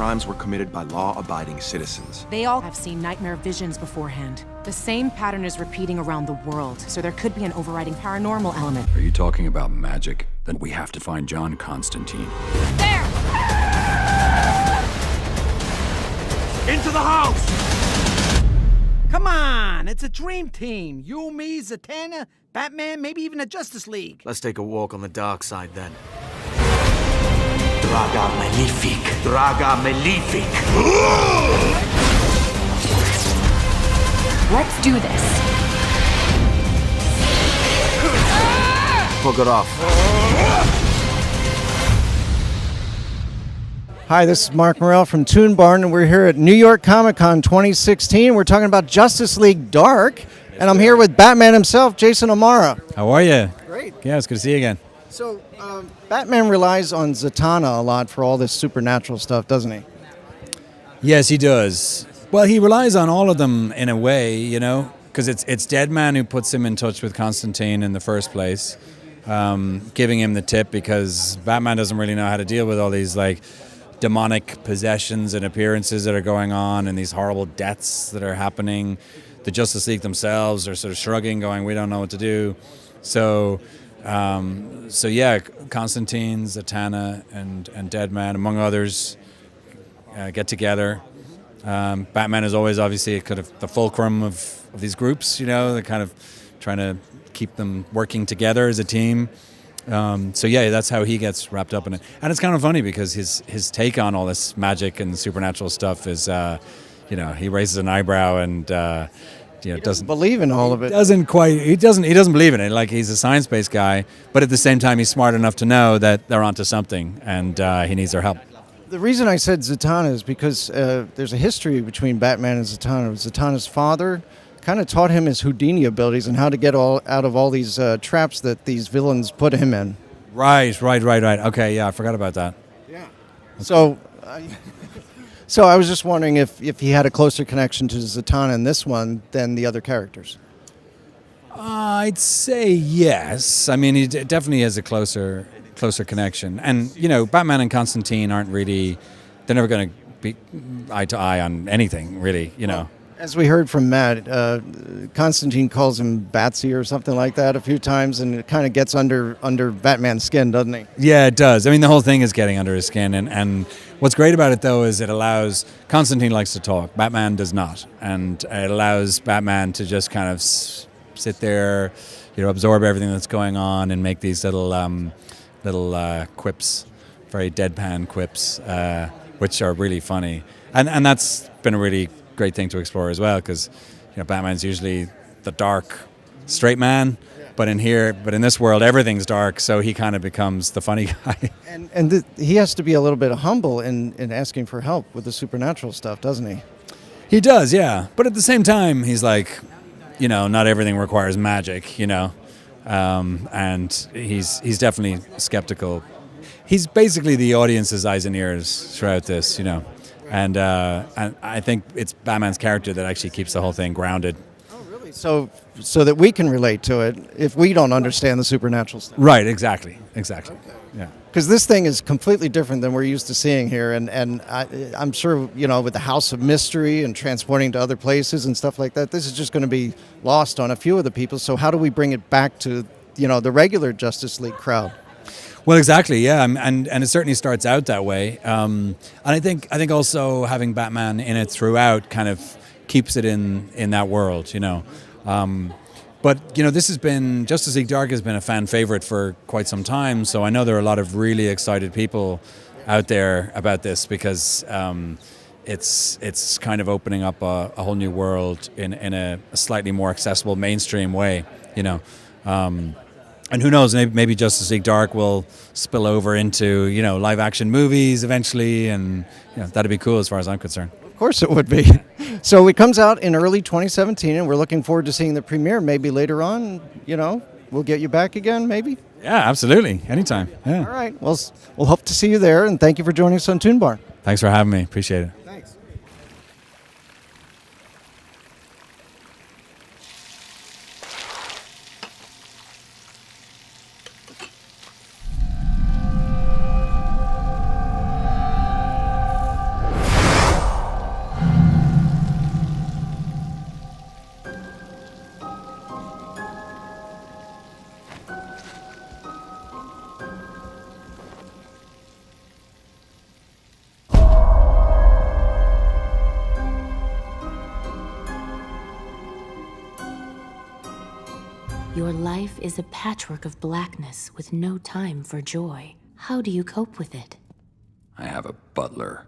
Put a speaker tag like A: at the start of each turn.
A: crimes were committed by law-abiding citizens.
B: They all have seen nightmare visions beforehand. The same pattern is repeating around the world, so there could be an overriding paranormal element.
C: Are you talking about magic? Then we have to find John Constantine.
B: There!
D: Into the house!
E: Come on, it's a dream team. You, me, Zatanna, Batman, maybe even a Justice League.
D: Let's take a walk on the dark side then. Draga Malefic. Draga Malefic.
B: Let's do this.
D: Fuck it off.
F: Hi, this is Marc Morrell from ToonBarn, and we're here at New York Comic Con 2016. We're talking about Justice League Dark, and I'm here with Batman himself, Jason O'Mara.
G: How are you?
F: Great.
G: Yeah, it's good to see you again.
F: So, Batman relies on Zatanna a lot for all this supernatural stuff, doesn't he?
G: Yes, he does. Well, he relies on all of them in a way, you know, because it's Deadman who puts him in touch with Constantine in the first place, giving him the tip because Batman doesn't really know how to deal with all these, like, demonic possessions and appearances that are going on and these horrible deaths that are happening. The Justice League themselves are sort of shrugging, going, we don't know what to do. So yeah, Constantine, Zatanna, and Deadman, among others, get together. Batman is always obviously kind of the fulcrum of these groups, you know, they're kind of trying to keep them working together as a team. So yeah, that's how he gets wrapped up in it. And it's kind of funny because his take on all this magic and supernatural stuff is, you know, he raises an eyebrow and, you know, doesn't
F: believe in all of it.
G: He doesn't believe in it. Like, he's a science-based guy, but at the same time, he's smart enough to know that they're onto something and he needs their help.
F: The reason I said Zatanna is because there's a history between Batman and Zatanna. Zatanna's father kind of taught him his Houdini abilities and how to get out of all these traps that these villains put him in.
G: Right. Okay, yeah, I forgot about that.
F: Yeah. So I was just wondering if he had a closer connection to Zatanna in this one than the other characters.
G: I'd say yes. I mean, he definitely has a closer connection. And, you know, Batman and Constantine aren't really, they're never going to be eye to eye on anything, really, you know.
F: As we heard from Matt, Constantine calls him Batsy or something like that a few times, and it kind of gets under Batman's skin, doesn't he?
G: Yeah, it does. I mean, the whole thing is getting under his skin, and what's great about it, though, is it allows, Constantine likes to talk, Batman does not, and it allows Batman to just kind of sit there, you know, absorb everything that's going on and make these little quips, very deadpan quips, which are really funny. And that's been a really great thing to explore as well, because, you know, Batman's usually the dark straight man, but in this world everything's dark, so he kind of becomes the funny guy.
F: And he has to be a little bit humble in asking for help with the supernatural stuff, doesn't he?
G: He does, yeah, but at the same time he's like, you know, not everything requires magic, you know, and he's definitely skeptical. He's basically the audience's eyes and ears throughout this, you know. And I think it's Batman's character that actually keeps the whole thing grounded.
F: Oh, really? So that we can relate to it if we don't understand the supernatural stuff.
G: Right, exactly. Okay. Yeah.
F: Because this thing is completely different than we're used to seeing here, and I'm sure, you know, with the House of Mystery and transporting to other places and stuff like that, this is just going to be lost on a few of the people. So how do we bring it back to, you know, the regular Justice League crowd?
G: Well, exactly, yeah, and it certainly starts out that way, and I think also having Batman in it throughout kind of keeps it in that world, you know. But you know, Justice League Dark has been a fan favorite for quite some time, so I know there are a lot of really excited people out there about this because it's kind of opening up a whole new world in a slightly more accessible mainstream way, you know. And who knows, maybe Justice League Dark will spill over into, you know, live action movies eventually, and you know, that'd be cool as far as I'm concerned.
F: Of course it would be. So it comes out in early 2017, and we're looking forward to seeing the premiere maybe later on. You know, we'll get you back again, maybe?
G: Yeah, absolutely. Anytime. Yeah.
F: All right. Well, we'll hope to see you there, and thank you for joining us on ToonBarn.
G: Thanks for having me. Appreciate it.
F: Thanks.
H: Your life is a patchwork of blackness with no time for joy. How do you cope with it?
C: I have a butler.